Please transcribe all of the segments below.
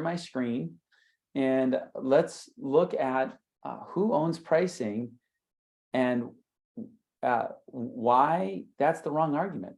my screen and let's look at who owns pricing and why that's the wrong argument.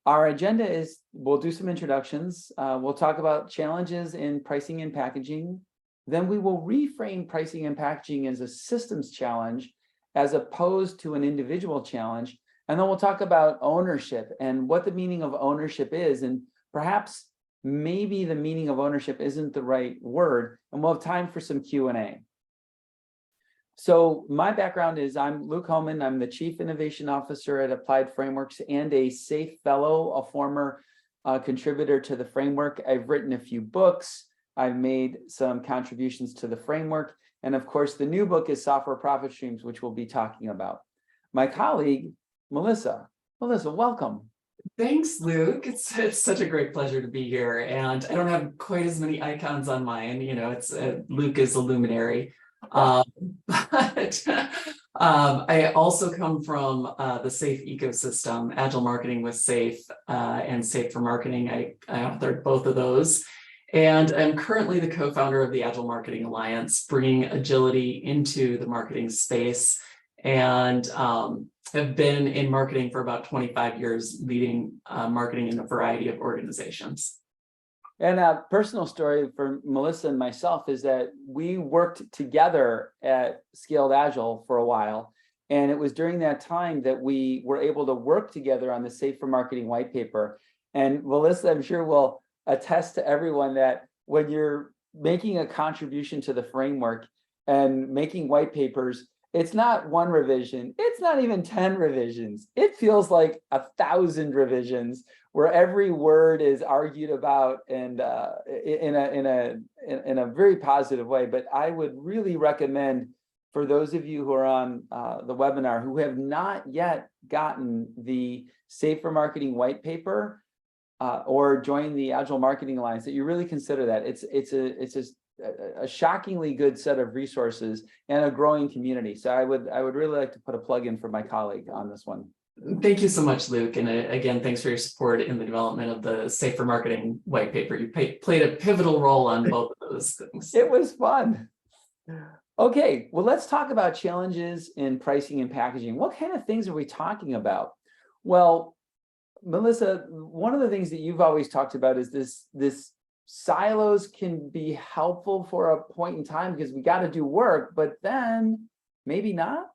Our agenda is, we'll do some introductions. We'll talk about challenges in pricing and packaging. Then we will reframe pricing and packaging as a systems challenge as opposed to an individual challenge. And then we'll talk about ownership and what the meaning of ownership is. And perhaps maybe the meaning of ownership isn't the right word. And we'll have time for some Q&A. So my background is I'm Luke Hohmann. I'm the Chief Innovation Officer at Applied Frameworks and a SAFE Fellow, a former contributor to the framework. I've written a few books. I've made some contributions to the framework. And of course, the new book is Software Profit Streams, which we'll be talking about. My colleague, Melissa. Melissa, welcome. Thanks, Luke. It's such a great pleasure to be here. And I don't have quite as many icons on mine. You know, it's Luke is a luminary. But I also come from the SAFE ecosystem, Agile Marketing with SAFE and SAFE for Marketing. I authored both of those. And I'm currently the co-founder of the Agile Marketing Alliance, bringing agility into the marketing space, and have been in marketing for about 25 years, leading marketing in a variety of organizations. And a personal story for Melissa and myself is that we worked together at Scaled Agile for a while. And it was during that time that we were able to work together on the SAFE for Marketing white paper. And Melissa, I'm sure will attest to everyone that when you're making a contribution to the framework and making white papers, it's not one revision, it's not even 10 revisions. It feels like 1,000 revisions where every word is argued about and in a very positive way. But I would really recommend for those of you who are on the webinar who have not yet gotten the SAFE for Marketing white paper or join the Agile Marketing Alliance, that you really consider that. It's a shockingly good set of resources and a growing community. So I would really like to put a plug in for my colleague on this one. Thank you so much, Luke. And again, thanks for your support in the development of the SAFE for Marketing white paper. You played a pivotal role on both of those things. It was fun. Okay, well, let's talk about challenges in pricing and packaging. What kind of things are we talking about? Well, Melissa, one of the things that you've always talked about is this silos can be helpful for a point in time because we got to do work, but then maybe not.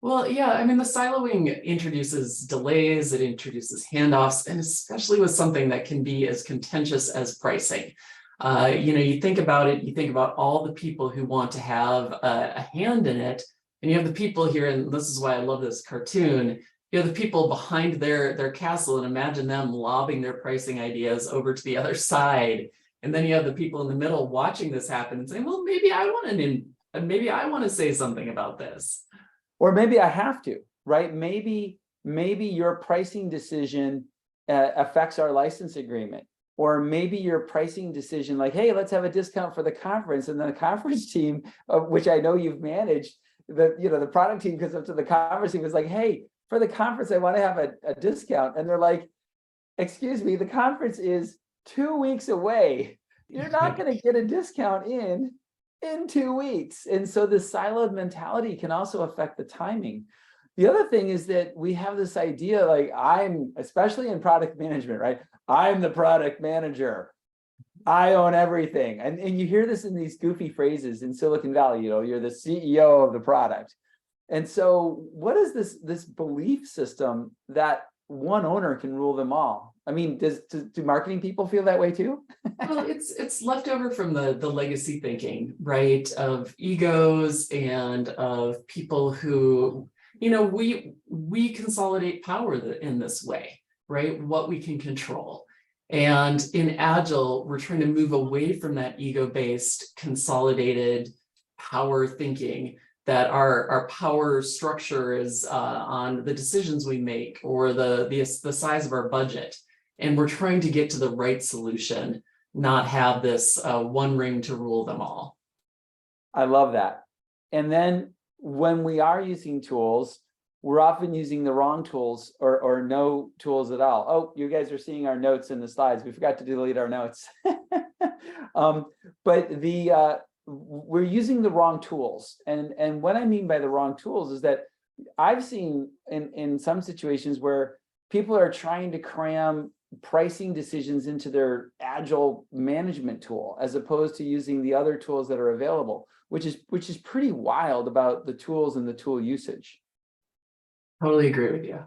Well, yeah, I mean, the siloing introduces delays, it introduces handoffs, and especially with something that can be as contentious as pricing. You know, you think about it, you think about all the people who want to have a hand in it, and you have the people here, and this is why I love this cartoon, you have the people behind their castle, and imagine them lobbing their pricing ideas over to the other side. And then you have the people in the middle watching this happen and saying, well, maybe I want to say something about this. Or maybe I have to, right? Maybe your pricing decision affects our license agreement. Or maybe your pricing decision, like, hey, let's have a discount for the conference. And then the conference team, which I know you've managed, the product team comes up to the conference team was like, hey, for the conference, I want to have a discount. And they're like, excuse me, the conference is 2 weeks away. You're not going to get a discount in 2 weeks. And so the siloed mentality can also affect the timing. The other thing is that we have this idea, like especially in product management, right? I'm the product manager. I own everything. And you hear this in these goofy phrases in Silicon Valley, you're the CEO of the product. And so what is this belief system that one owner can rule them all? I mean, do marketing people feel that way too? Well, it's left over from the legacy thinking, right? Of egos and of people who, we consolidate power in this way, right? What we can control. And in Agile, we're trying to move away from that ego-based, consolidated power thinking, that our power structure is on the decisions we make or the size of our budget. And we're trying to get to the right solution, not have this one ring to rule them all. I love that. And then when we are using tools, we're often using the wrong tools or no tools at all. Oh, you guys are seeing our notes in the slides. We forgot to delete our notes. But we're using the wrong tools. And what I mean by the wrong tools is that I've seen in some situations where people are trying to cram pricing decisions into their agile management tool, as opposed to using the other tools that are available, which is pretty wild about the tools and the tool usage. Totally agree with you.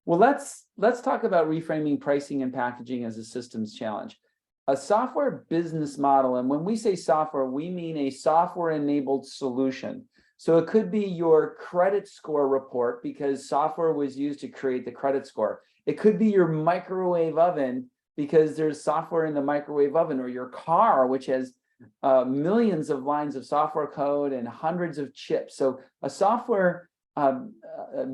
Well, let's talk about reframing pricing and packaging as a systems challenge. A software business model, and when we say software, we mean a software-enabled solution. So it could be your credit score report, because software was used to create the credit score. It could be your microwave oven, because there's software in the microwave oven, or your car, which has millions of lines of software code and hundreds of chips. So a software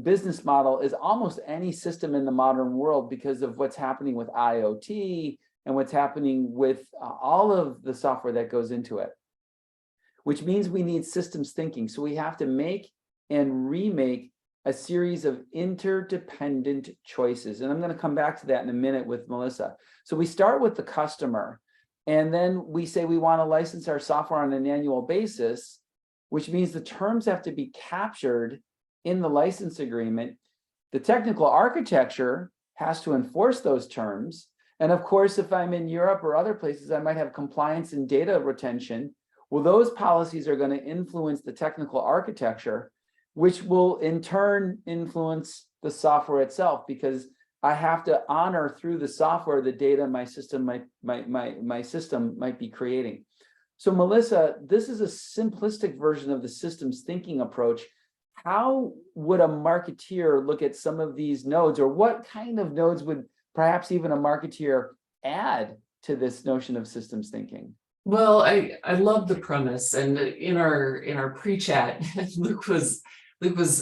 business model is almost any system in the modern world, because of what's happening with IoT and what's happening with all of the software that goes into it, which means we need systems thinking. So we have to make and remake a series of interdependent choices. And I'm going to come back to that in a minute with Melissa. So we start with the customer, and then we say we want to license our software on an annual basis, which means the terms have to be captured in the license agreement. The technical architecture has to enforce those terms. And of course, if I'm in Europe or other places, I might have compliance and data retention. Well, those policies are going to influence the technical architecture, which will in turn influence the software itself, because I have to honor through the software the data my system might be creating. So Melissa, this is a simplistic version of the systems thinking approach. How would a marketeer look at some of these nodes, or what kind of nodes would perhaps even a marketeer add to this notion of systems thinking? Well, I love the premise, and in our pre-chat, Luke was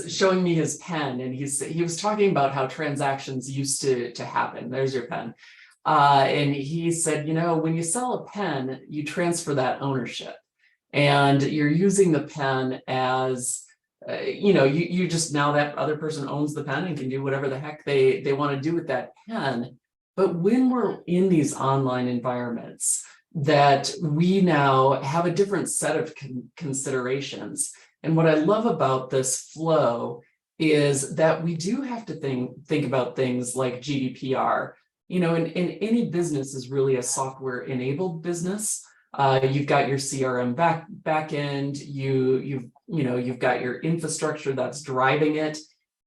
showing me his pen, and he was talking about how transactions used to happen. There's your pen, and he said, when you sell a pen, you transfer that ownership, and you're using the pen as you just, now that other person owns the pen and can do whatever the heck they want to do with that pen. But when we're in these online environments, that we now have a different set of considerations. And what I love about this flow is that we do have to think about things like GDPR. And any business is really a software-enabled business. You've got your CRM back end, you've got your infrastructure that's driving it.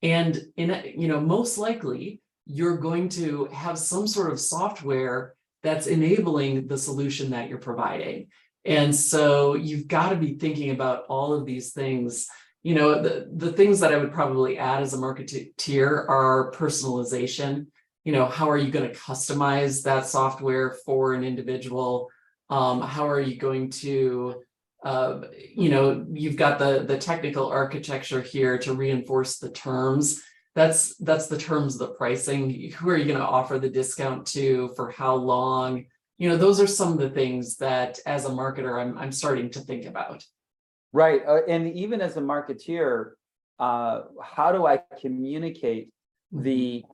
And most likely you're going to have some sort of software that's enabling the solution that you're providing. And so you've got to be thinking about all of these things. The things that I would probably add as a marketeer are personalization. How are you going to customize that software for an individual? How are you going to, you've got the technical architecture here to reinforce the terms. That's the terms of the pricing. Who are you going to offer the discount to, for how long? Those are some of the things that as a marketer, I'm starting to think about. Right. And even as a marketeer, how do I communicate the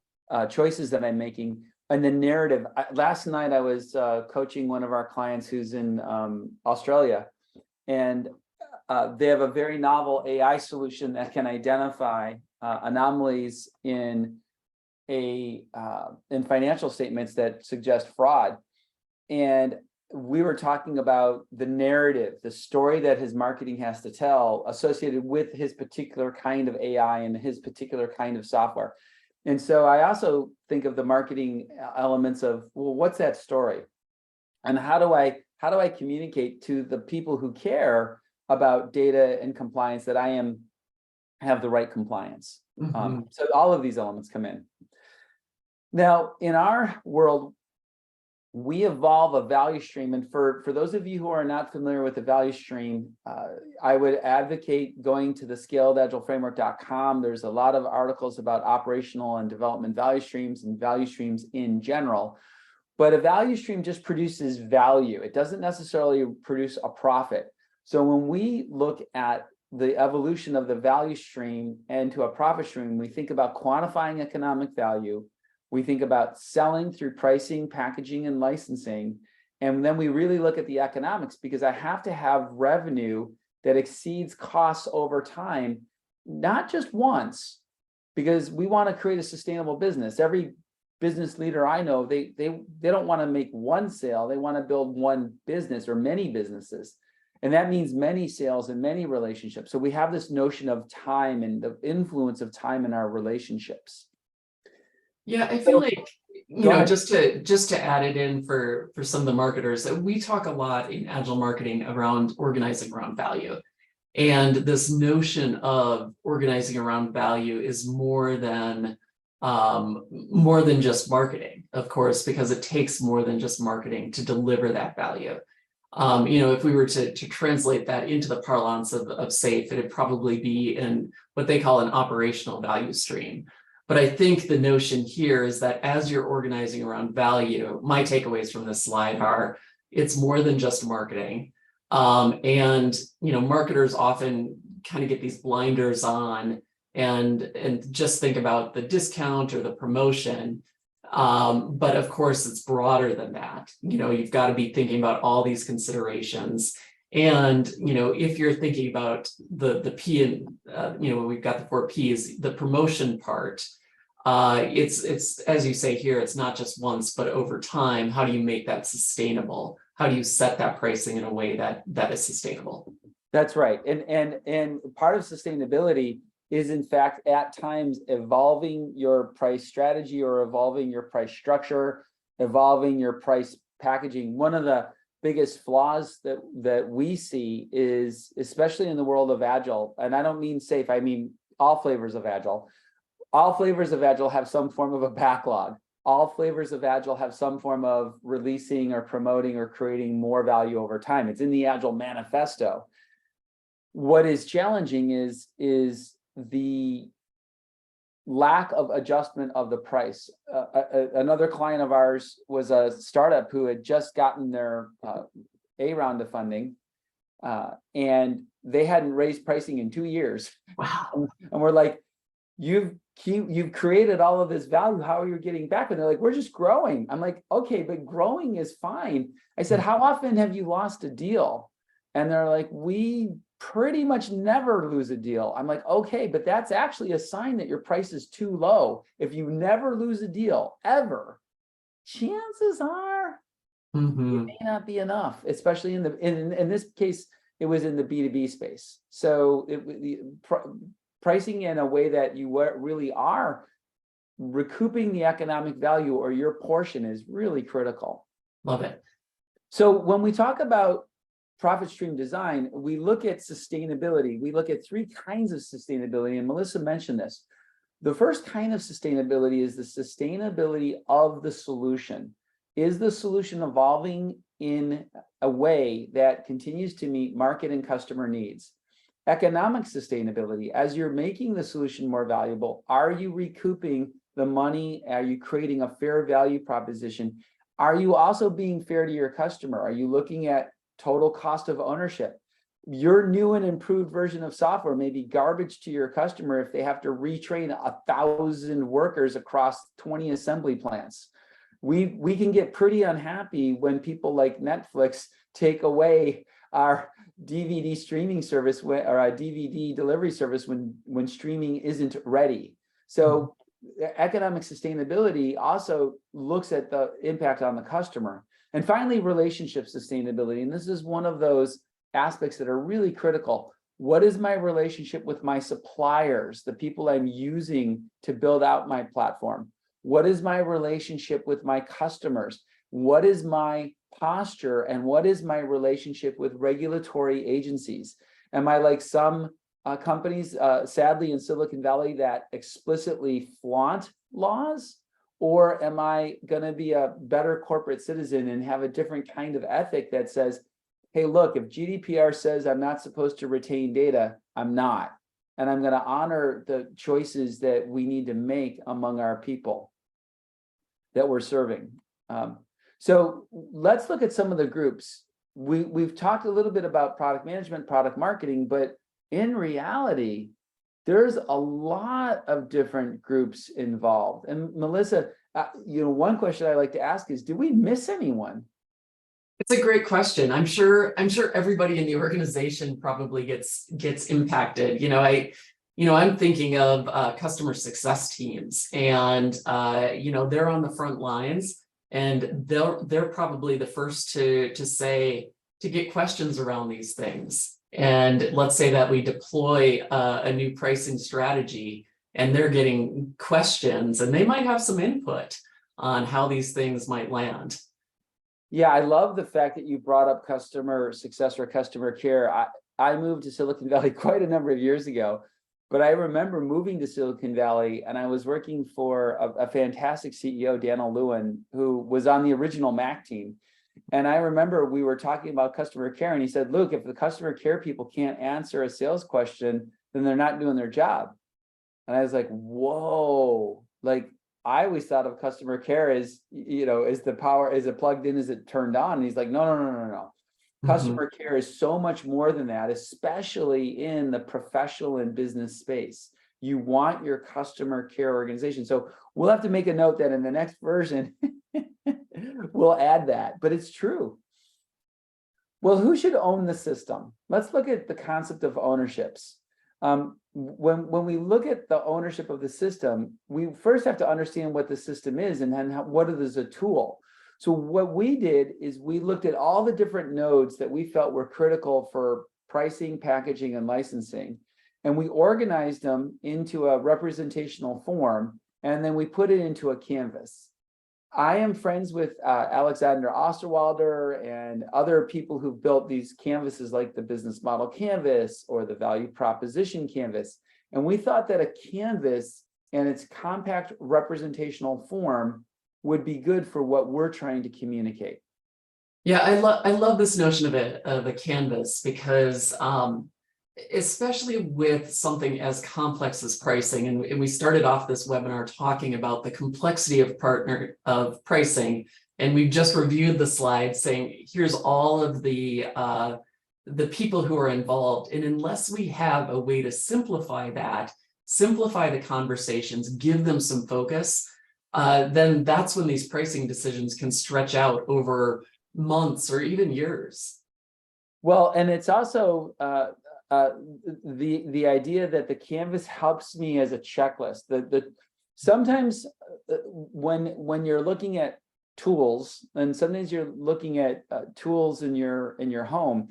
choices that I'm making and the narrative? Last night, I was coaching one of our clients who's in Australia, and they have a very novel AI solution that can identify anomalies in financial statements that suggest fraud. And we were talking about the narrative, the story that his marketing has to tell associated with his particular kind of AI and his particular kind of software. And so I also think of the marketing elements of, well, what's that story? And how do I communicate to the people who care about data and compliance that I have the right compliance? So all of these elements come in. Now, in our world, we evolve a value stream. And for those of you who are not familiar with the value stream, I would advocate going to the scaledagileFramework.com. There's a lot of articles about operational and development value streams and value streams in general. But a value stream just produces value. It doesn't necessarily produce a profit. So when we look at the evolution of the value stream into a profit stream, we think about quantifying economic value. We think about selling through pricing, packaging, and licensing. And then we really look at the economics, because I have to have revenue that exceeds costs over time, not just once, because we want to create a sustainable business. Every business leader I know, they don't want to make one sale. They want to build one business or many businesses. And that means many sales and many relationships. So we have this notion of time and the influence of time in our relationships. Yeah, I feel like, Go ahead. just to add it in for some of the marketers, that we talk a lot in agile marketing around organizing around value. And this notion of organizing around value is more than just marketing, of course, because it takes more than just marketing to deliver that value. If we were to translate that into the parlance of SAFE, it'd probably be in what they call an operational value stream. But I think the notion here is that as you're organizing around value, my takeaways from this slide are it's more than just marketing. And marketers often kind of get these blinders on and just think about the discount or the promotion. But of course, it's broader than that. You've got to be thinking about all these considerations. And, if you're thinking about the P and, we've got the 4 Ps, the promotion part, it's, as you say here, it's not just once, but over time, how do you make that sustainable? How do you set that pricing in a way that is sustainable? That's right. And part of sustainability is, in fact, at times evolving your price strategy or evolving your price structure, evolving your price packaging. One of the biggest flaws that we see is, especially in the world of Agile, and I don't mean SAFE, I mean all flavors of Agile. All flavors of Agile have some form of a backlog. All flavors of Agile have some form of releasing or promoting or creating more value over time. It's in the Agile manifesto. What is challenging is the lack of adjustment of the price. Another client of ours was a startup who had just gotten their A round of funding, and they hadn't raised pricing in 2 years. Wow. And we're like, you've created all of this value. How are you getting back? And they're like, we're just growing. I'm like, okay, but growing is fine. I said, how often have you lost a deal? And they're like, we pretty much never lose a deal. I'm like, okay, but that's actually a sign that your price is too low. If you never lose a deal ever, chances are it may not be enough, especially in this case, it was in the B2B space. So pricing in a way that you really are recouping the economic value or your portion is really critical. Love it. So when we talk about profit stream design, we look at sustainability. We look at 3 kinds of sustainability, and Melissa mentioned this. The first kind of sustainability is the sustainability of the solution. Is the solution evolving in a way that continues to meet market and customer needs? Economic sustainability, as you're making the solution more valuable, are you recouping the money? Are you creating a fair value proposition? Are you also being fair to your customer? Are you looking at total cost of ownership? Your new and improved version of software may be garbage to your customer if they have to retrain 1,000 workers across 20 assembly plants. We can get pretty unhappy when people like Netflix take away our DVD streaming service or a DVD delivery service when streaming isn't ready. So economic sustainability also looks at the impact on the customer. And finally, relationship sustainability. And this is one of those aspects that are really critical. What is my relationship with my suppliers, the people I'm using to build out my platform? What is my relationship with my customers? What is my posture, and what is my relationship with regulatory agencies? Am I like some companies, sadly in Silicon Valley, that explicitly flaunt laws? Or am I going to be a better corporate citizen and have a different kind of ethic that says, hey, look, if GDPR says I'm not supposed to retain data, I'm not. And I'm going to honor the choices that we need to make among our people that we're serving. So let's look at some of the groups. We've talked a little bit about product management, product marketing, but in reality, there's a lot of different groups involved. And Melissa, one question I like to ask is, do we miss anyone? It's a great question. I'm sure everybody in the organization probably gets impacted. I'm thinking of customer success teams, and they're on the front lines, and they're probably the first to get questions around these things. And let's say that we deploy a new pricing strategy, and they're getting questions, and they might have some input on how these things might land. Yeah, I love the fact that you brought up customer success or customer care. I moved to Silicon Valley quite a number of years ago, but I remember moving to Silicon Valley, and I was working for a fantastic CEO, Daniel Lewin, who was on the original Mac team. And I remember we were talking about customer care, and he said, "Luke, if the customer care people can't answer a sales question, then they're not doing their job." And I was like, whoa, like, I always thought of customer care as, is the power, is it plugged in, is it turned on? And he's like, no, no, no, no, no. Customer care is so much more than that, especially in the professional and business space. You want your customer care organization. So we'll have to make a note that in the next version, we'll add that, but it's true. Well, who should own the system? Let's look at the concept of ownerships. When we look at the ownership of the system, we first have to understand what the system is, and then what it is a tool. So what we did is we looked at all the different nodes that we felt were critical for pricing, packaging, and licensing, and we organized them into a representational form, and then we put it into a canvas. I am friends with Alexander Osterwalder and other people who've built these canvases like the business model canvas or the value proposition canvas. And we thought that a canvas and its compact representational form would be good for what we're trying to communicate. Yeah, I love this notion of a canvas, because especially with something as complex as pricing, and we started off this webinar talking about the complexity of pricing, and we've just reviewed the slide saying here's all of the people who are involved, and unless we have a way to simplify the conversations, give them some focus, then that's when these pricing decisions can stretch out over months or even years. Well, and it's also the idea that the canvas helps me as a checklist. Sometimes when you're looking at tools, and sometimes you're looking at tools in your home,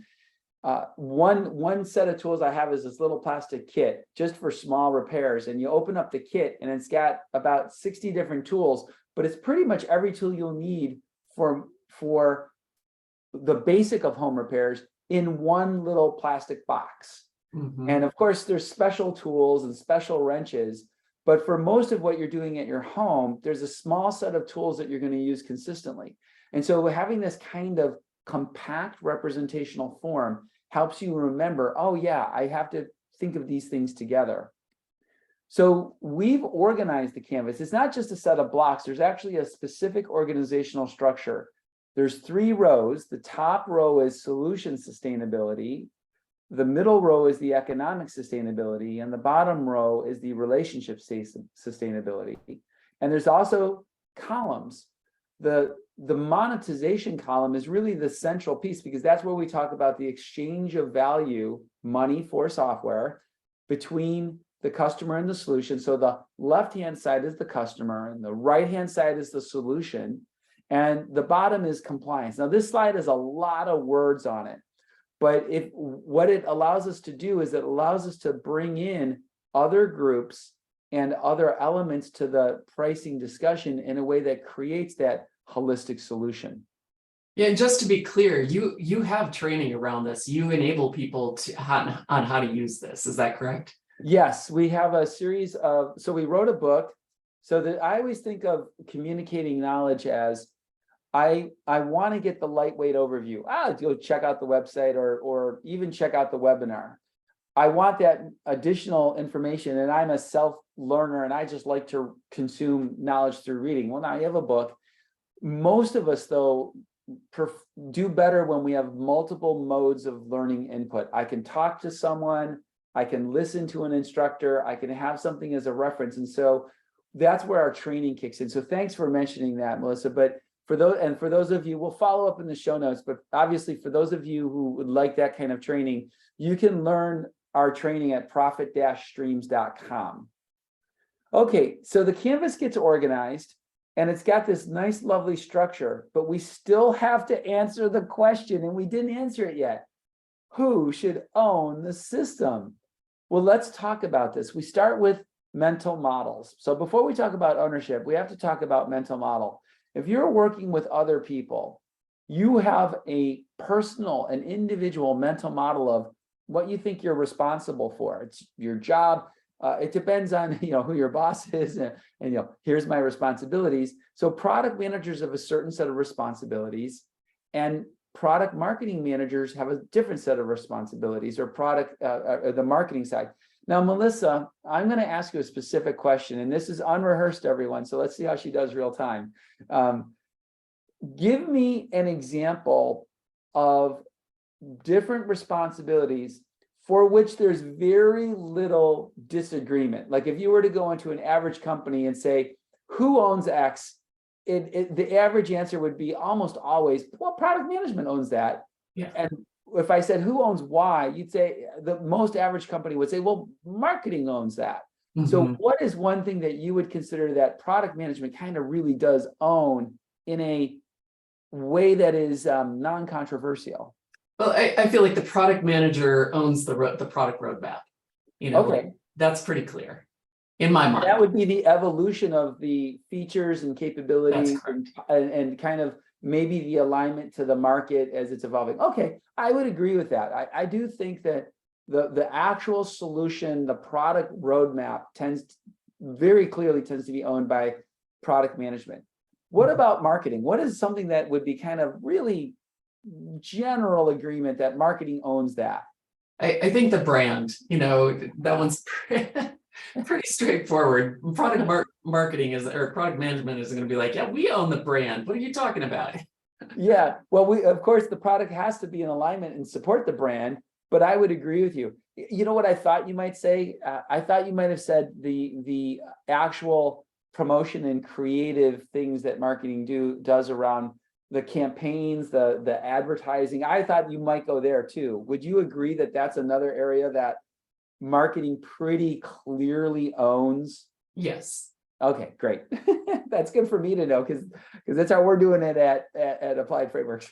one set of tools I have is this little plastic kit just for small repairs, and you open up the kit and it's got about 60 different tools, but it's pretty much every tool you'll need for the basic of home repairs in one little plastic box. And of course, there's special tools and special wrenches, but for most of what you're doing at your home, there's a small set of tools that you're going to use consistently. And so having this kind of compact representational form helps you remember, oh yeah, I have to think of these things together. So we've organized the canvas. It's not just a set of blocks. There's actually a specific organizational structure. There's 3 rows. The top row is solution sustainability. The middle row is the economic sustainability, and the bottom row is the relationship sustainability. And there's also columns. The monetization column is really the central piece, because that's where we talk about the exchange of value, money for software, between the customer and the solution. So the left-hand side is the customer, and the right-hand side is the solution. And the bottom is compliance. Now, this slide has a lot of words on it, but what it allows us to do is it allows us to bring in other groups and other elements to the pricing discussion in a way that creates that holistic solution. Yeah, and just to be clear, you have training around this. You enable people on how to use this. Is that correct? Yes, we have a series of, so we wrote a book. So that I always think of communicating knowledge as I want to get the lightweight overview. Go check out the website or even check out the webinar. I want that additional information, and I'm a self-learner and I just like to consume knowledge through reading. Well, now you have a book. Most of us, though, do better when we have multiple modes of learning input. I can talk to someone, I can listen to an instructor, I can have something as a reference. And so that's where our training kicks in. So thanks for mentioning that, Melissa. But for those of you, we'll follow up in the show notes, but obviously for those of you who would like that kind of training, you can learn our training at profit-streams.com. Okay, so the canvas gets organized and it's got this nice, lovely structure, but we still have to answer the question, and we didn't answer it yet. Who should own the system? Well, let's talk about this. We start with mental models. So before we talk about ownership, we have to talk about mental model. If you're working with other people, you have a personal and individual mental model of what you think you're responsible for. It's your job. It depends on who your boss is, and here's my responsibilities. So product managers have a certain set of responsibilities, and product marketing managers have a different set of responsibilities, or the marketing side. Now, Melissa, I'm going to ask you a specific question, and this is unrehearsed, everyone. So let's see how she does real time. Give me an example of different responsibilities for which there's very little disagreement. Like if you were to go into an average company and say, who owns X? The average answer would be almost always, well, product management owns that. Yeah. And if I said, who owns Y? You'd say, the most average company would say, well, marketing owns that. Mm-hmm. So what is one thing that you would consider that product management kind of really does own in a way that is non-controversial? Well, I feel like the product manager owns the product roadmap. Okay. That's pretty clear in my mind. That would be the evolution of the features and capabilities and kind of maybe the alignment to the market as it's evolving. Okay, I would agree with that. I do think that the actual solution, the product roadmap very clearly tends to be owned by product management. What about marketing? What is something that would be kind of really general agreement that marketing owns that? I think the brand, that one's pretty straightforward. Product marketing or product management is going to be like, yeah, we own the brand. What are you talking about? Yeah, well, of course, the product has to be in alignment and support the brand, but I would agree with you. You know what I thought you might say? I thought you might have said the actual promotion and creative things that marketing does around the campaigns, the advertising. I thought you might go there too. Would you agree that that's another area that marketing pretty clearly owns? Yes. Okay, great. That's good for me to know because that's how we're doing it at Applied Frameworks.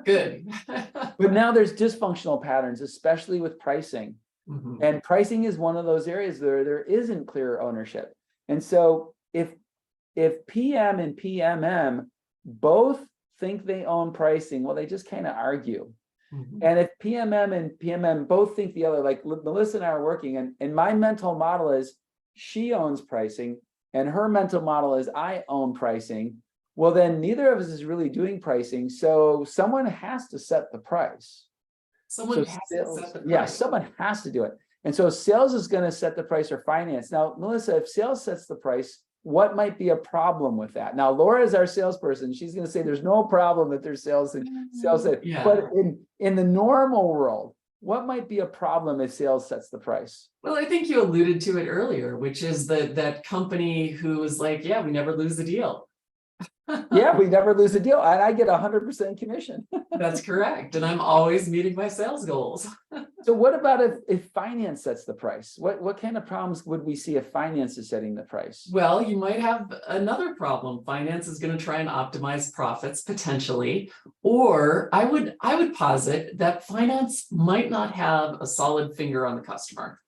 Good. But now there's dysfunctional patterns, especially with pricing. Mm-hmm. And pricing is one of those areas where there isn't clear ownership. And so if PM and PMM both think they own pricing, well, they just kind of argue. Mm-hmm. And if PMM and PMM both think the other, like Melissa and I are working, and my mental model is she owns pricing, and her mental model is I own pricing, well, then neither of us is really doing pricing. So someone has to set the price. Someone has to set the price. Yeah, someone has to do it. And so sales is going to set the price, or finance. Now, Melissa, if sales sets the price, what might be a problem with that? Now, Laura is our salesperson. She's going to say there's no problem that there's sales. Yeah. But in the normal world, what might be a problem if sales sets the price? Well, I think you alluded to it earlier, which is that company who is like, yeah, we never lose the deal. Yeah, we never lose a deal. And I get 100% commission. That's correct. And I'm always meeting my sales goals. So what about if finance sets the price? What kind of problems would we see if finance is setting the price? Well, you might have another problem. Finance is going to try and optimize profits potentially. Or I would posit that finance might not have a solid finger on the customer,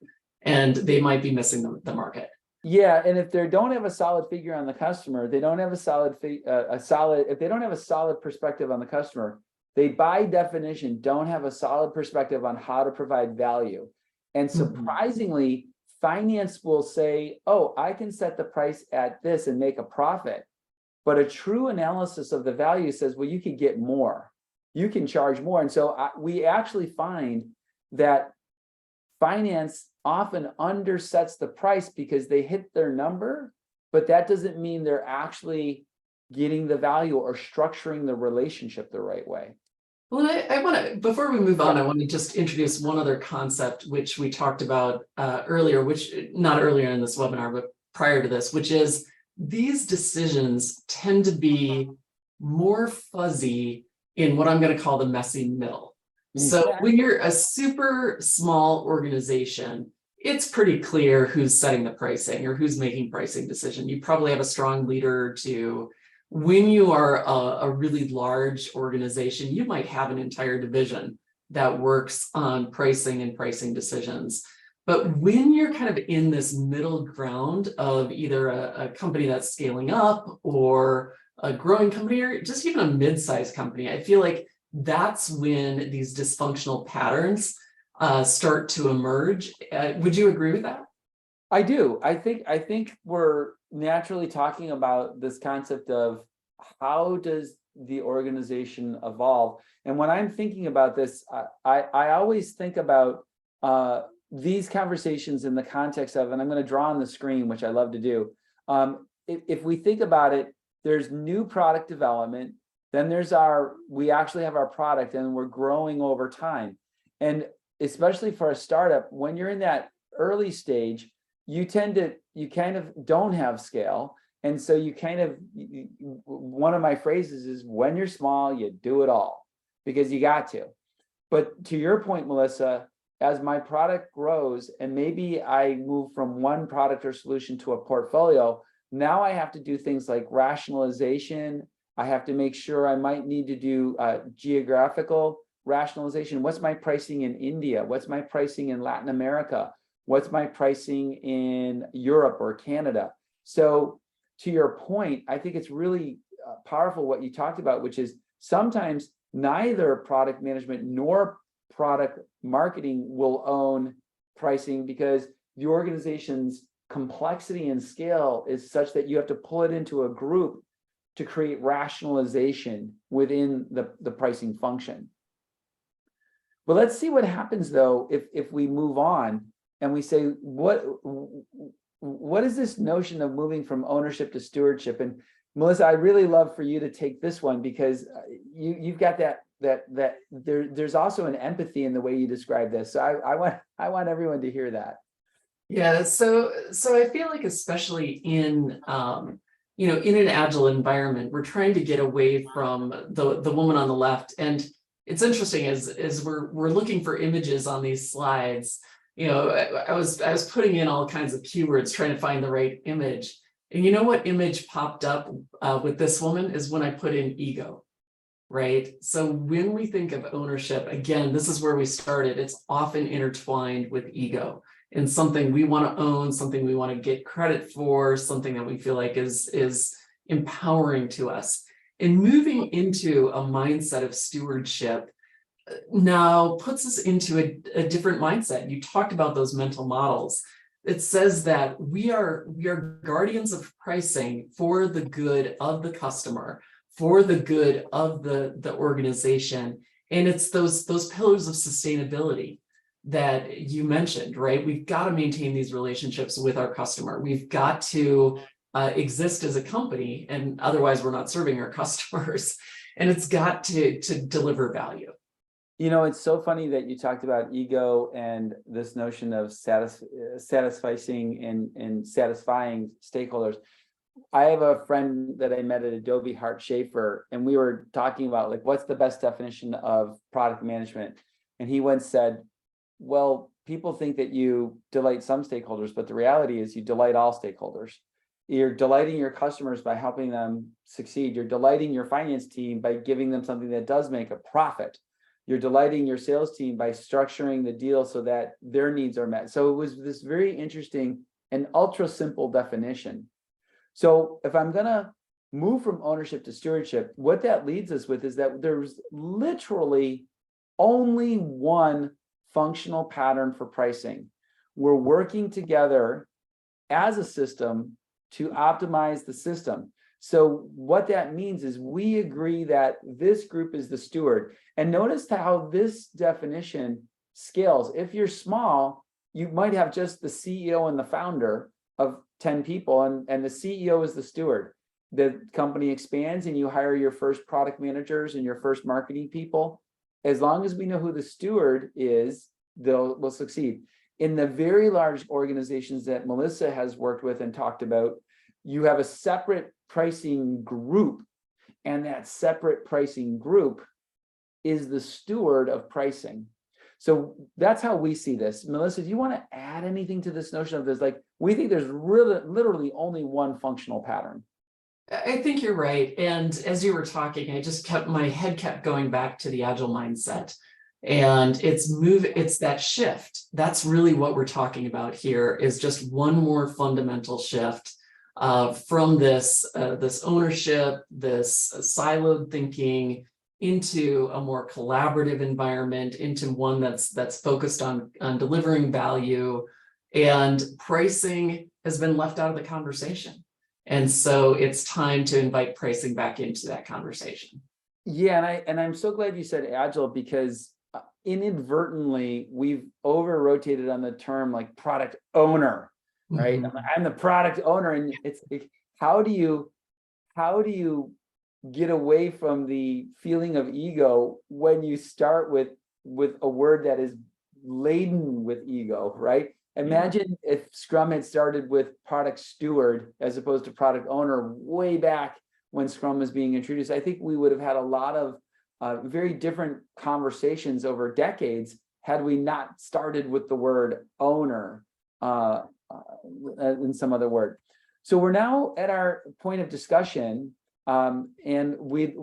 and they might be missing the market. Yeah, and if they don't have a solid figure on the customer, they don't have if they don't have a solid perspective on the customer, they by definition don't have a solid perspective on how to provide value. And surprisingly, finance will say, oh, I can set the price at this and make a profit. But a true analysis of the value says, well, you could get more. You can charge more. And so we actually find that finance often undersets the price because they hit their number, but that doesn't mean they're actually getting the value or structuring the relationship the right way. Well, I want to, before we move on, I want to just introduce one other concept, which we talked about earlier, which not earlier in this webinar, but prior to this, which is these decisions tend to be more fuzzy in what I'm going to call the messy middle. So when you're a super small organization, it's pretty clear who's setting the pricing or who's making pricing decision. You probably have a strong leader or two. When you are a really large organization, you might have an entire division that works on pricing and pricing decisions. But when you're kind of in this middle ground of either a company that's scaling up or a growing company or just even a mid-sized company, I feel like that's when these dysfunctional patterns start to emerge. Would you agree with that? I do. I think we're naturally talking about this concept of how does the organization evolve. And when I'm thinking about this, I always think about these conversations in the context of, and I'm going to draw on the screen, which I love to do. If we think about it, there's new product development, then there's we actually have our product and we're growing over time. And especially for a startup, when you're in that early stage, you kind of don't have scale. And so one of my phrases is, when you're small, you do it all, because you got to. But to your point, Melissa, as my product grows and maybe I move from one product or solution to a portfolio, now I have to do things like rationalization. I have to make sure I might need to do geographical rationalization. What's my pricing in India? What's my pricing in Latin America? What's my pricing in Europe or Canada? So to your point, I think it's really powerful what you talked about, which is sometimes neither product management nor product marketing will own pricing, because the organization's complexity and scale is such that you have to pull it into a group to create rationalization within the pricing function. But let's see what happens though if we move on and we say, what is this notion of moving from ownership to stewardship? And Melissa, I really love for you to take this one, because you've got that there's also an empathy in the way you describe this. So I want everyone to hear that. Yeah, so I feel like, especially in in an agile environment, we're trying to get away from the woman on the left. And it's interesting as we're looking for images on these slides. I was putting in all kinds of keywords trying to find the right image. And you know what image popped up with this woman is when I put in ego, right? So when we think of ownership, again, this is where we started. It's often intertwined with ego, and something we want to own, something we want to get credit for, something that we feel like is empowering to us. And moving into a mindset of stewardship now puts us into a different mindset. You talked about those mental models. It says that we are guardians of pricing for the good of the customer, for the good of the organization. And it's those pillars of sustainability that you mentioned, right? We've got to maintain these relationships with our customer. We've got to exist as a company, and otherwise we're not serving our customers. And it's got to deliver value. It's so funny that you talked about ego and this notion of satisfying and satisfying stakeholders. I have a friend that I met at Adobe, Hart Schaefer, and we were talking about, like, what's the best definition of product management? And he once said, well, people think that you delight some stakeholders, but the reality is you delight all stakeholders. You're delighting your customers by helping them succeed. You're delighting your finance team by giving them something that does make a profit. You're delighting your sales team by structuring the deal so that their needs are met. So it was this very interesting and ultra simple definition. So if I'm going to move from ownership to stewardship, what that leads us with is that there's literally only one functional pattern for pricing. We're working together as a system to optimize the system. So what that means is we agree that this group is the steward. And notice how this definition scales. If you're small, you might have just the CEO and the founder of 10 people, and the CEO is the steward. The company expands and you hire your first product managers and your first marketing people. as long as we know who the steward is, we'll succeed. In the very large organizations that Melissa has worked with and talked about, you have a separate pricing group, and that separate pricing group is the steward of pricing. So that's how we see this. Melissa, do you want to add anything to this notion of this? Like, we think there's really literally only one functional pattern. I think you're right. And as you were talking, my head kept going back to the agile mindset. And it's that shift. That's really what we're talking about here, is just one more fundamental shift from this ownership, this siloed thinking, into a more collaborative environment, into one that's focused on delivering value. And pricing has been left out of the conversation. And so it's time to invite pricing back into that conversation. Yeah, and I'm so glad you said agile, because inadvertently we've over-rotated on the term like product owner, right? Mm-hmm. I'm the product owner, and it's how do you get away from the feeling of ego when you start with a word that is laden with ego, right? Imagine if Scrum had started with product steward as opposed to product owner way back when Scrum was being introduced. I think we would have had a lot of very different conversations over decades had we not started with the word owner in some other word. So we're now at our point of discussion. And we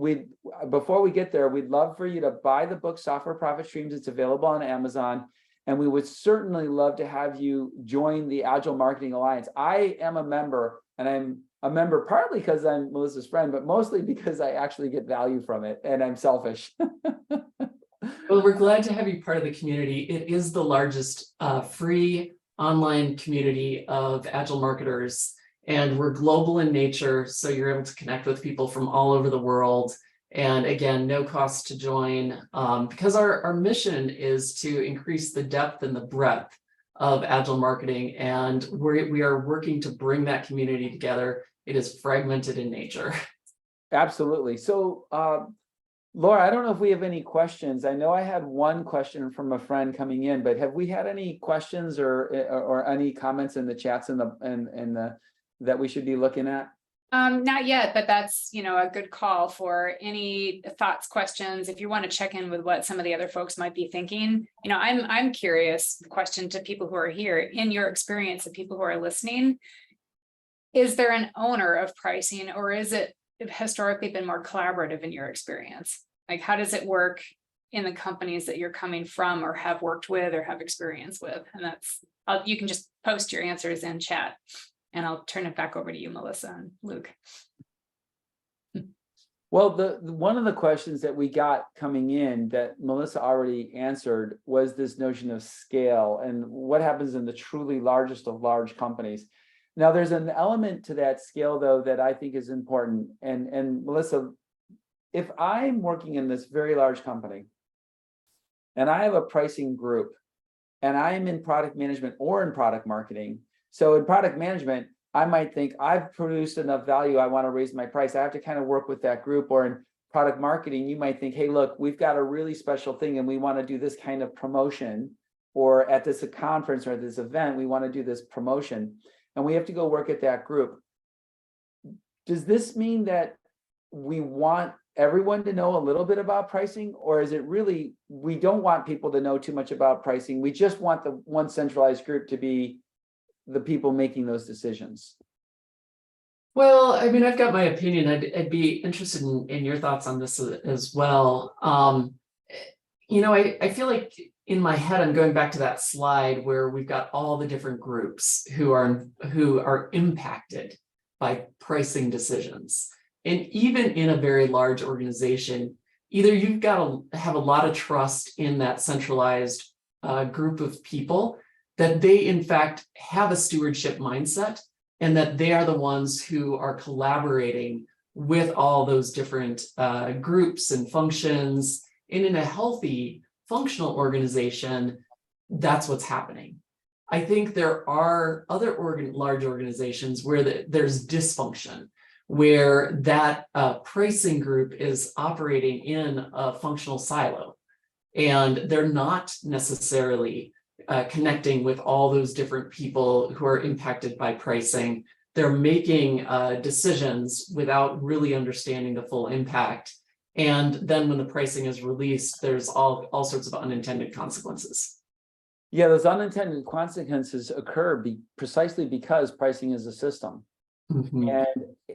before we get there, we'd love for you to buy the book Software Profit Streams. It's available on Amazon. And we would certainly love to have you join the Agile Marketing Alliance. I am a member, and I'm a member partly because I'm Melissa's friend, but mostly because I actually get value from it, and I'm selfish. Well, we're glad to have you part of the community. It is the largest free online community of Agile marketers, and we're global in nature, so you're able to connect with people from all over the world. And again, no cost to join, because our mission is to increase the depth and the breadth of Agile marketing, and we are working to bring that community together. It is fragmented in nature. Absolutely. So, Laura, I don't know if we have any questions. I know I had one question from a friend coming in, but have we had any questions or any comments in the chats that we should be looking at? Not yet, but that's, a good call for any thoughts, questions. If you want to check in with what some of the other folks might be thinking, I'm curious, question to people who are here, in your experience, the people who are listening, is there an owner of pricing, or is it historically been more collaborative in your experience? Like, how does it work in the companies that you're coming from or have worked with or have experience with? And you can just post your answers in chat. And I'll turn it back over to you, Melissa and Luke. Well, one of the questions that we got coming in that Melissa already answered was this notion of scale and what happens in the truly largest of large companies. Now, there's an element to that scale, though, that I think is important. And Melissa, if I'm working in this very large company and I have a pricing group and I'm in product management or in product marketing, so in product management, I might think I've produced enough value, I want to raise my price. I have to kind of work with that group. Or in product marketing, you might think, hey, look, we've got a really special thing and we want to do this kind of promotion, or at this conference or at this event, we want to do this promotion. And we have to go work at that group. Does this mean that we want everyone to know a little bit about pricing, or is it really, we don't want people to know too much about pricing? We just want the one centralized group to be the people making those decisions? Well, I mean, I've got my opinion. I'd be interested in your thoughts on this as well. I feel like in my head, I'm going back to that slide where we've got all the different groups who are impacted by pricing decisions. And even in a very large organization, either you've got to have a lot of trust in that centralized group of people, that they in fact have a stewardship mindset, and that they are the ones who are collaborating with all those different groups and functions. And in a healthy, functional organization, that's what's happening. I think there are other large organizations where there's dysfunction, where that pricing group is operating in a functional silo. And they're not necessarily connecting with all those different people who are impacted by pricing. They're making decisions without really understanding the full impact. And then when the pricing is released, there's all sorts of unintended consequences. Yeah, those unintended consequences occur precisely because pricing is a system. Mhm.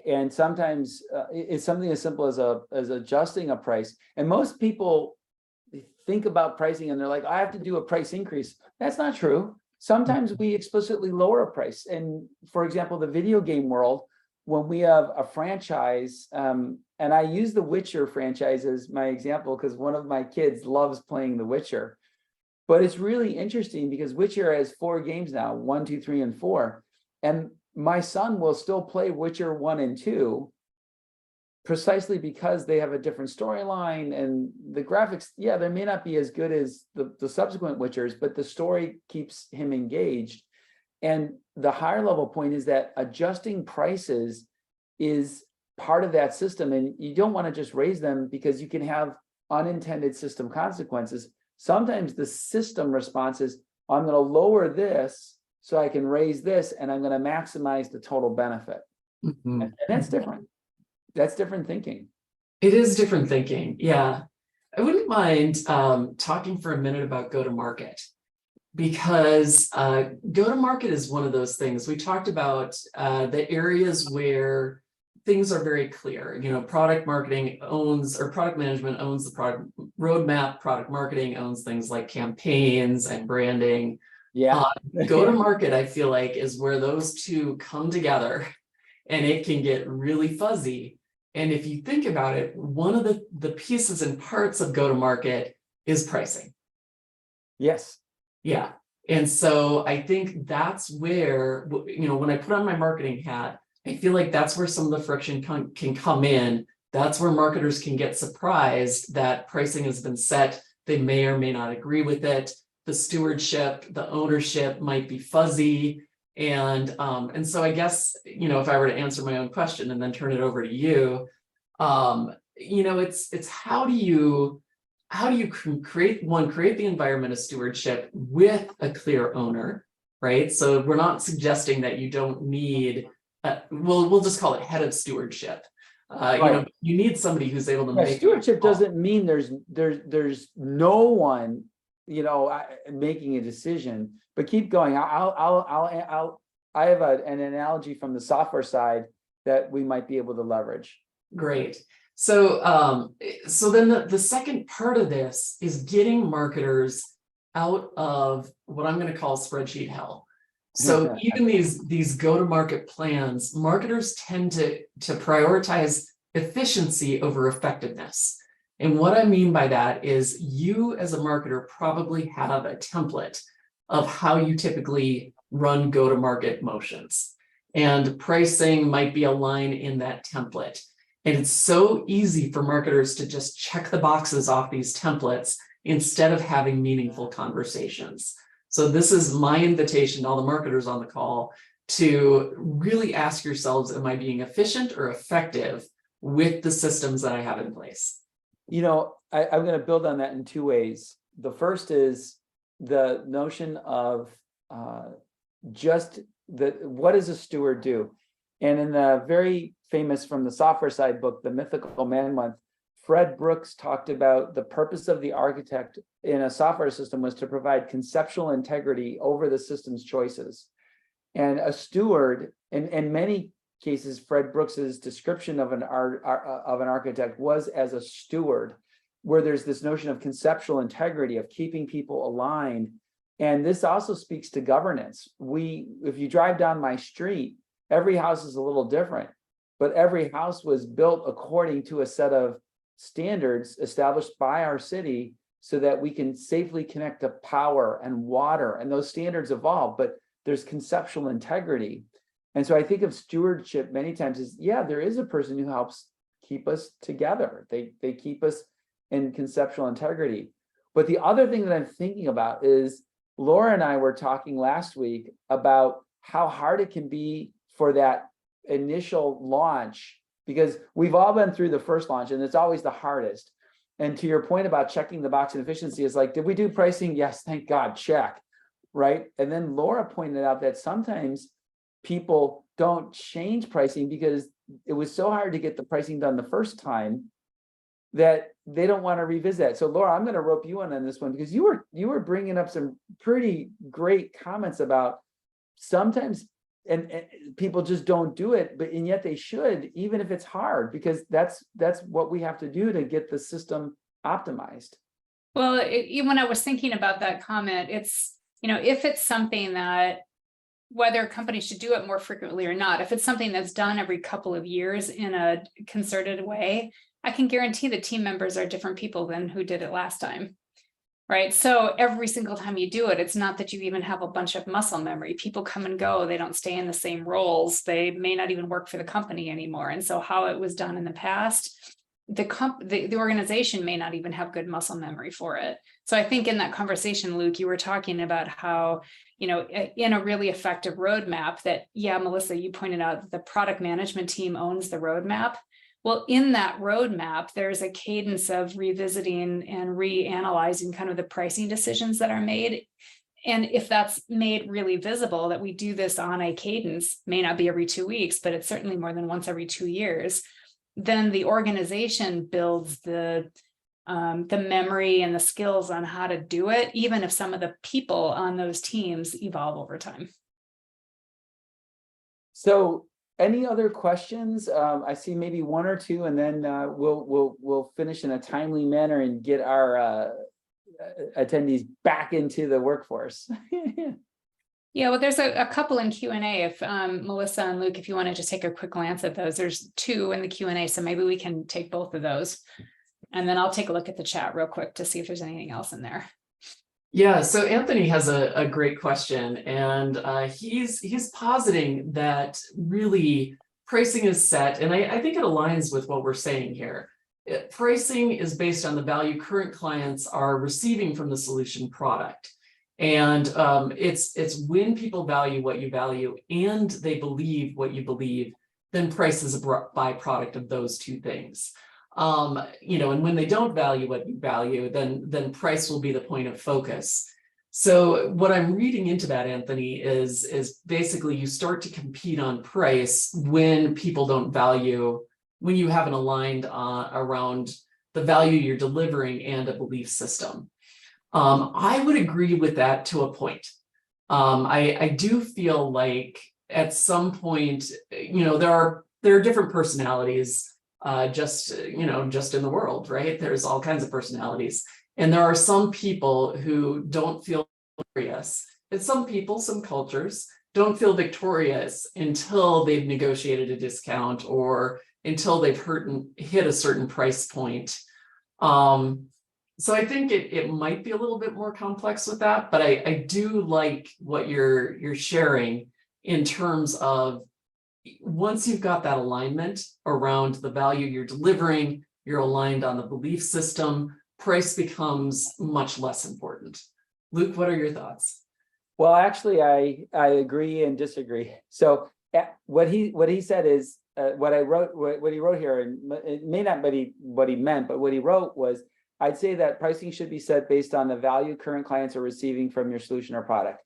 And sometimes it's something as simple as adjusting a price. And most people think about pricing and they're like, I have to do a price increase. That's not true. Sometimes we explicitly lower a price. And for example, the video game world, when we have a franchise, and I use the Witcher franchise as my example because one of my kids loves playing The Witcher. But it's really interesting because Witcher has 4 games now, 1, 2, 3, and 4. And my son will still play Witcher 1 and 2 precisely because they have a different storyline and the graphics. Yeah, they may not be as good as the subsequent Witchers, but the story keeps him engaged. And the higher level point is that adjusting prices is part of that system. And you don't want to just raise them because you can have unintended system consequences. Sometimes the system response is, I'm going to lower this so I can raise this and I'm going to maximize the total benefit. Mhm. And that's different. That's different thinking. It is different thinking. Yeah. I wouldn't mind talking for a minute about go-to-market, because go-to-market is one of those things. We talked about the areas where things are very clear. You know, product marketing owns, or product management owns the product roadmap, product marketing owns things like campaigns and branding. Yeah. Go-to-market, I feel like, is where those two come together and it can get really fuzzy. And if you think about it, one of the pieces and parts of go-to-market is pricing. Yes. Yeah. And so I think that's where, you know, when I put on my marketing hat, I feel like that's where some of the friction can come in. That's where marketers can get surprised that pricing has been set. They may or may not agree with it. The stewardship, the ownership might be fuzzy. And so I guess, you know, if I were to answer my own question and then turn it over to you, you know, it's how do you create the environment of stewardship with a clear owner, right? So we're not suggesting that you don't need, we'll just call it head of stewardship. You know, you need somebody who's able to make stewardship doesn't mean there's no one, you know, making a decision. But keep going. I have an analogy from the software side that we might be able to leverage. Great. So so then the second part of this is getting marketers out of what I'm going to call spreadsheet hell. So even these go-to-market plans, marketers tend to prioritize efficiency over effectiveness. And what I mean by that is you as a marketer probably have a template of how you typically run go-to-market motions. And pricing might be a line in that template. And it's so easy for marketers to just check the boxes off these templates instead of having meaningful conversations. So this is my invitation to all the marketers on the call to really ask yourselves, am I being efficient or effective with the systems that I have in place? You know, I'm going to build on that in 2 ways. The first is the notion of what does a steward do? And in the very famous from the software side book, The Mythical Man Month, Fred Brooks talked about the purpose of the architect in a software system was to provide conceptual integrity over the system's choices. And a steward, in many cases, Fred Brooks's description of an architect was as a steward, where there's this notion of conceptual integrity, of keeping people aligned. And this also speaks to governance. If you drive down my street, every house is a little different, but every house was built according to a set of standards established by our city so that we can safely connect to power and water, and those standards evolve, but there's conceptual integrity. And so I think of stewardship many times as, yeah, there is a person who helps keep us together. They keep us in conceptual integrity. But the other thing that I'm thinking about is Laura and I were talking last week about how hard it can be for that initial launch, because we've all been through the first launch and it's always the hardest. And to your point about checking the box and efficiency is like, did we do pricing? Yes, thank God, check. Right. And then Laura pointed out that sometimes people don't change pricing because it was so hard to get the pricing done the first time that they don't want to revisit it. So Laura, I'm going to rope you in on this one because you were bringing up some pretty great comments about sometimes and people just don't do it, and yet they should, even if it's hard, because that's what we have to do to get the system optimized. Well, even when I was thinking about that comment, it's, if it's something that whether companies should do it more frequently or not, if it's something that's done every couple of years in a concerted way, I can guarantee the team members are different people than who did it last time. Right. So every single time you do it, it's not that you even have a bunch of muscle memory. People come and go. They don't stay in the same roles. They may not even work for the company anymore. And so how it was done in the past, the organization may not even have good muscle memory for it. So I think in that conversation, Luke, you were talking about how, in a really effective roadmap that, yeah, Melissa, you pointed out that the product management team owns the roadmap. Well, in that roadmap, there's a cadence of revisiting and reanalyzing kind of the pricing decisions that are made. And if that's made really visible that we do this on a cadence, may not be every 2 weeks, but it's certainly more than once every 2 years, then the organization builds the memory and the skills on how to do it, even if some of the people on those teams evolve over time. So any other questions? I see maybe one or two, and then we'll finish in a timely manner and get our attendees back into the workforce. Yeah, well, there's a couple in Q&A. If Melissa and Luke, if you want to just take a quick glance at those, there's 2 in the Q&A, so maybe we can take both of those. And then I'll take a look at the chat real quick to see if there's anything else in there. Yeah, so Anthony has a great question, and he's positing that really pricing is set, and I think it aligns with what we're saying here. Pricing is based on the value current clients are receiving from the solution product. And it's when people value what you value and they believe what you believe, then price is a byproduct of those two things. And when they don't value what you value, then price will be the point of focus. So what I'm reading into that, Anthony, is basically you start to compete on price when people don't value, when you haven't aligned around the value you're delivering and a belief system. I would agree with that to a point. I do feel like at some point, there are different personalities just in the world, right? There's all kinds of personalities. And there are some people who don't feel victorious. And some people, some cultures, don't feel victorious until they've negotiated a discount or until they've hit a certain price point. So I think it might be a little bit more complex with that, but I do like what you're sharing in terms of once you've got that alignment around the value you're delivering, you're aligned on the belief system, price becomes much less important. Luke, what are your thoughts? Well, actually, I agree and disagree. So what he said is what he wrote here, and it may not be what he meant, but what he wrote was, I'd say that pricing should be set based on the value current clients are receiving from your solution or product.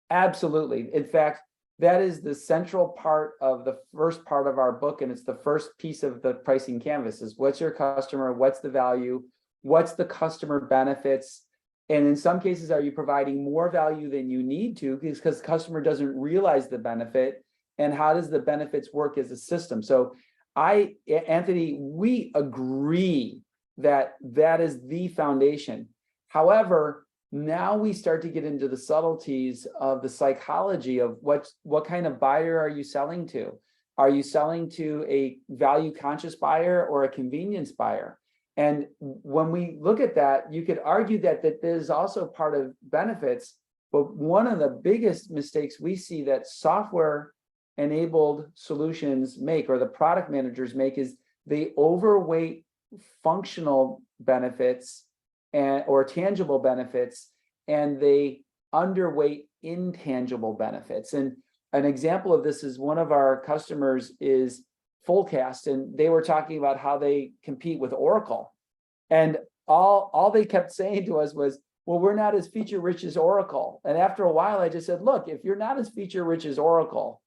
Absolutely. In fact, that is the central part of the first part of our book, and it's the first piece of the pricing canvas is what's your customer, what's the value, what's the customer benefits, and in some cases, are you providing more value than you need to because the customer doesn't realize the benefit, and how does the benefits work as a system? So Anthony, we agree that is the foundation. However, now we start to get into the subtleties of the psychology of what kind of buyer are you selling to? Are you selling to a value conscious buyer or a convenience buyer? And when we look at that, you could argue that there's also part of benefits, but one of the biggest mistakes we see that software enabled solutions make, or the product managers make, is they overweight functional benefits or tangible benefits, and they underweight intangible benefits. And an example of this is one of our customers is Fullcast, and they were talking about how they compete with Oracle. And all they kept saying to us was, well, we're not as feature rich as Oracle. And after a while, I just said, look, if you're not as feature rich as Oracle,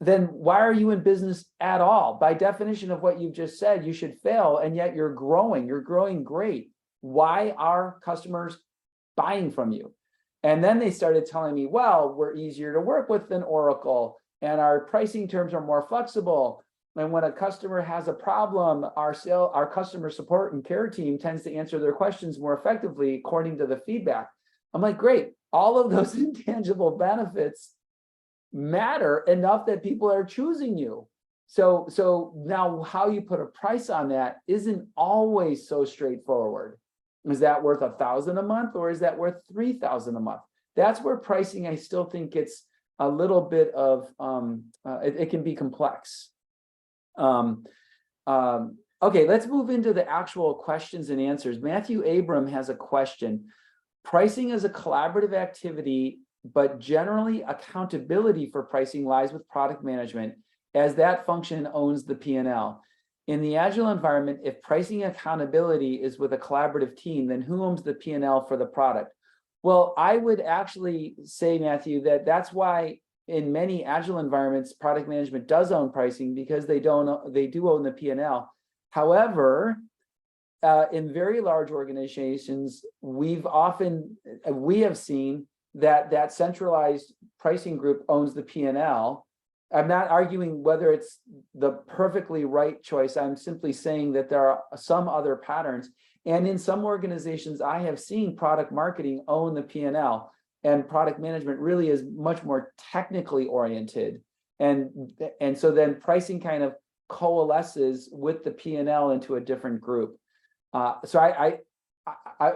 then why are you in business at all? By definition of what you just said, you should fail, and yet you're growing great. Why are customers buying from you? And then they started telling me, well, we're easier to work with than Oracle, and our pricing terms are more flexible. And when a customer has a problem, our customer support and care team tends to answer their questions more effectively according to the feedback. I'm like, great, all of those intangible benefits matter enough that people are choosing you. So now how you put a price on that isn't always so straightforward. Is that worth $1,000 a month, or is that worth $3,000 a month? That's where pricing, I still think it's a little bit of it can be complex. Okay, let's move into the actual questions and answers. Matthew Abram has a question. Pricing is a collaborative activity, but generally accountability for pricing lies with product management, as that function owns the P&L. In the agile environment, if pricing accountability is with a collaborative team, then who owns the P&L for the product? Well, I would actually say, Matthew, that's why in many agile environments, product management does own pricing, because they do own the P&L. However, in very large organizations, we have seen that centralized pricing group owns the P&L. I'm not arguing whether it's the perfectly right choice. I'm simply saying that there are some other patterns. And in some organizations, I have seen product marketing own the P&L, and product management really is much more technically oriented. And so then pricing kind of coalesces with the P&L into a different group. So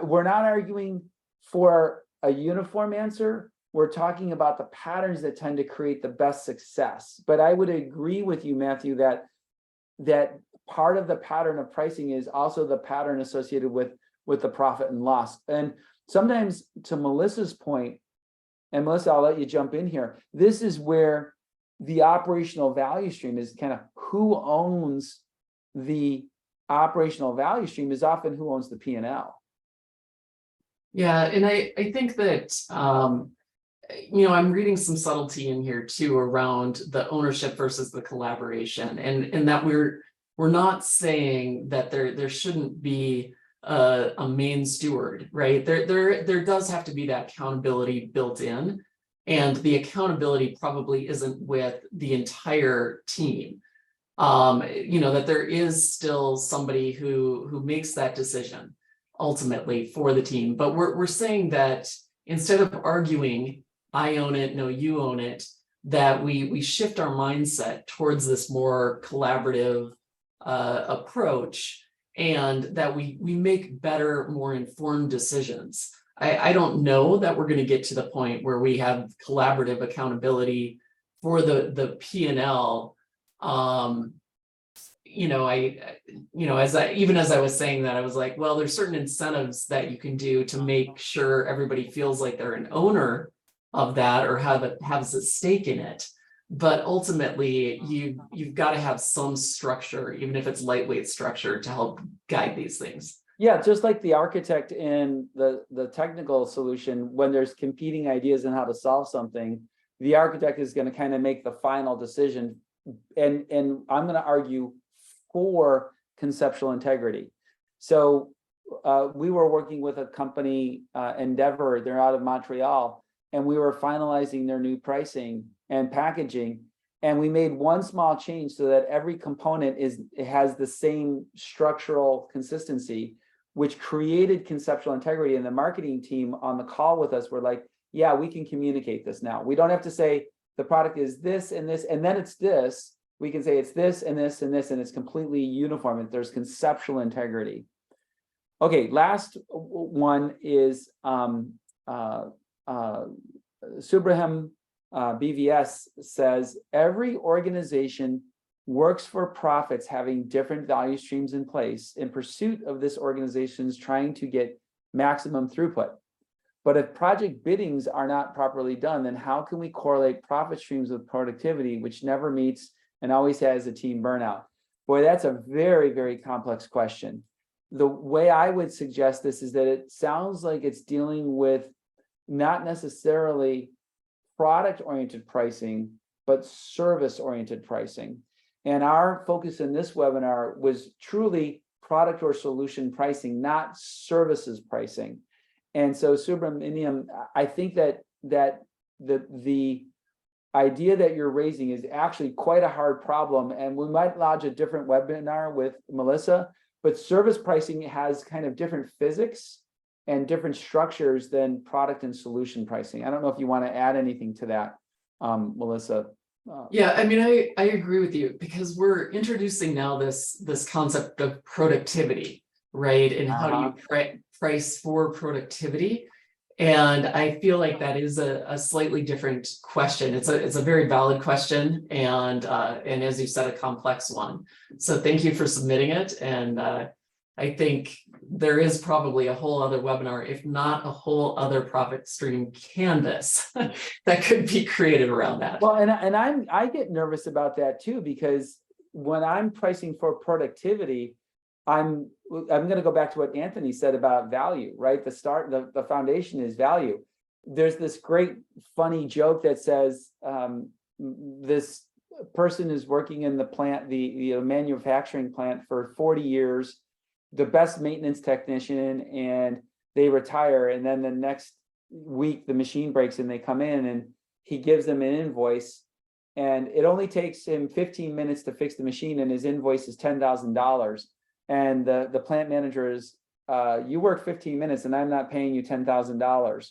we're not arguing for a uniform answer. We're talking about the patterns that tend to create the best success. But I would agree with you, Matthew, that part of the pattern of pricing is also the pattern associated with the profit and loss. And sometimes, to Melissa's point, and Melissa, I'll let you jump in here, this is where the operational value stream is kind of who owns the operational value stream is often who owns the P&L. Yeah, and I think that I'm reading some subtlety in here too around the ownership versus the collaboration, and that we're not saying that there shouldn't be a main steward, right? There does have to be that accountability built in, and the accountability probably isn't with the entire team. That there is still somebody who makes that decision ultimately for the team. But we're saying that instead of arguing, I own it, no, you own it, that we shift our mindset towards this more collaborative approach, and that we make better, more informed decisions. I don't know that we're going to get to the point where we have collaborative accountability for the P&L. As I was saying that, I was like, well, there's certain incentives that you can do to make sure everybody feels like they're an owner of that or has a stake in it. But ultimately, you've got to have some structure, even if it's lightweight structure, to help guide these things. Yeah, just like the architect in the technical solution, when there's competing ideas on how to solve something, the architect is going to kind of make the final decision. And I'm going to argue for conceptual integrity. So we were working with a company, Endeavor, they're out of Montreal, and we were finalizing their new pricing and packaging. And we made one small change so that every component has the same structural consistency, which created conceptual integrity. And the marketing team on the call with us were like, yeah, we can communicate this now. We don't have to say the product is this, and then it's this. We can say it's this and this and this, and it's completely uniform, and there's conceptual integrity. Okay, last one is Subraham BVS says, every organization works for profits having different value streams in place in pursuit of this organization's trying to get maximum throughput. But if project biddings are not properly done, then how can we correlate profit streams with productivity, which never meets and always has a team burnout? Boy, that's a very, very complex question. the way I would suggest this is that it sounds like it's dealing with not necessarily product-oriented pricing, but service-oriented pricing. And our focus in this webinar was truly product or solution pricing, not services pricing. And so, Subramaniam, I think that the idea that you're raising is actually quite a hard problem, and we might lodge a different webinar with Melissa, but service pricing has kind of different physics and different structures than product and solution pricing. I don't know if you want to add anything to that, Melissa. Yeah, I mean, I agree with you, because we're introducing now this concept of productivity, right? And how do you price for productivity? And I feel like that is a slightly different question. It's a very valid question, and as you said, a complex one. So thank you for submitting it. And I think there is probably a whole other webinar, if not a whole other profit stream canvas that could be created around that. Well, and I get nervous about that too, because when I'm pricing for productivity, I'm going to go back to what Anthony said about value, right? The foundation is value. There's this great funny joke that says this person is working in the plant, the manufacturing plant for 40 years, the best maintenance technician, and they retire. And then the next week the machine breaks and they come in and he gives them an invoice, and it only takes him 15 minutes to fix the machine, and his invoice is $10,000. And the plant manager is, you work 15 minutes and I'm not paying you $10,000.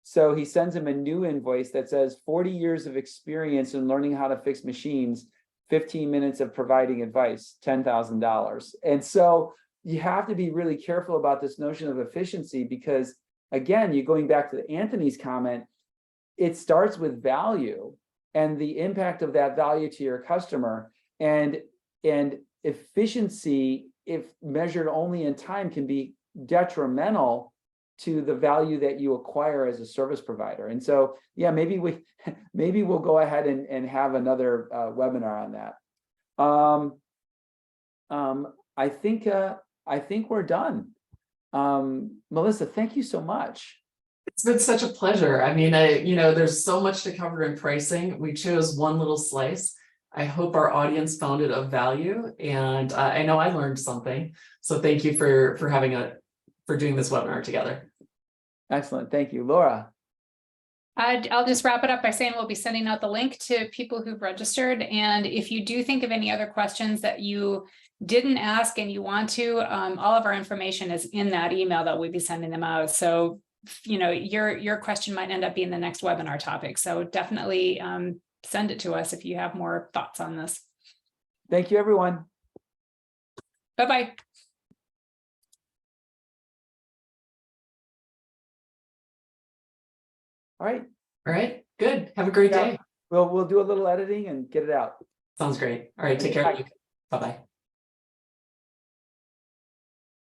So he sends him a new invoice that says 40 years of experience in learning how to fix machines, 15 minutes of providing advice, $10,000. And so you have to be really careful about this notion of efficiency, because again, you're going back to Anthony's comment, it starts with value and the impact of that value to your customer, and efficiency, if measured only in time, can be detrimental to the value that you acquire as a service provider. And so, yeah, maybe we'll go ahead and have another webinar on that. I think we're done. Melissa, thank you so much. It's been such a pleasure. I mean, there's so much to cover in pricing. We chose one little slice. I hope our audience found it of value, and I know I learned something. So thank you for doing this webinar together. Excellent, thank you, Laura. I'll just wrap it up by saying we'll be sending out the link to people who've registered. And if you do think of any other questions that you didn't ask and you want to, all of our information is in that email that we'll be sending them out. So, your question might end up being the next webinar topic. So definitely send it to us if you have more thoughts on this. Thank you, everyone. Bye-bye. All right. All right, good. Have a great day. We'll do a little editing and get it out. Sounds great. All right, take care. Bye-bye.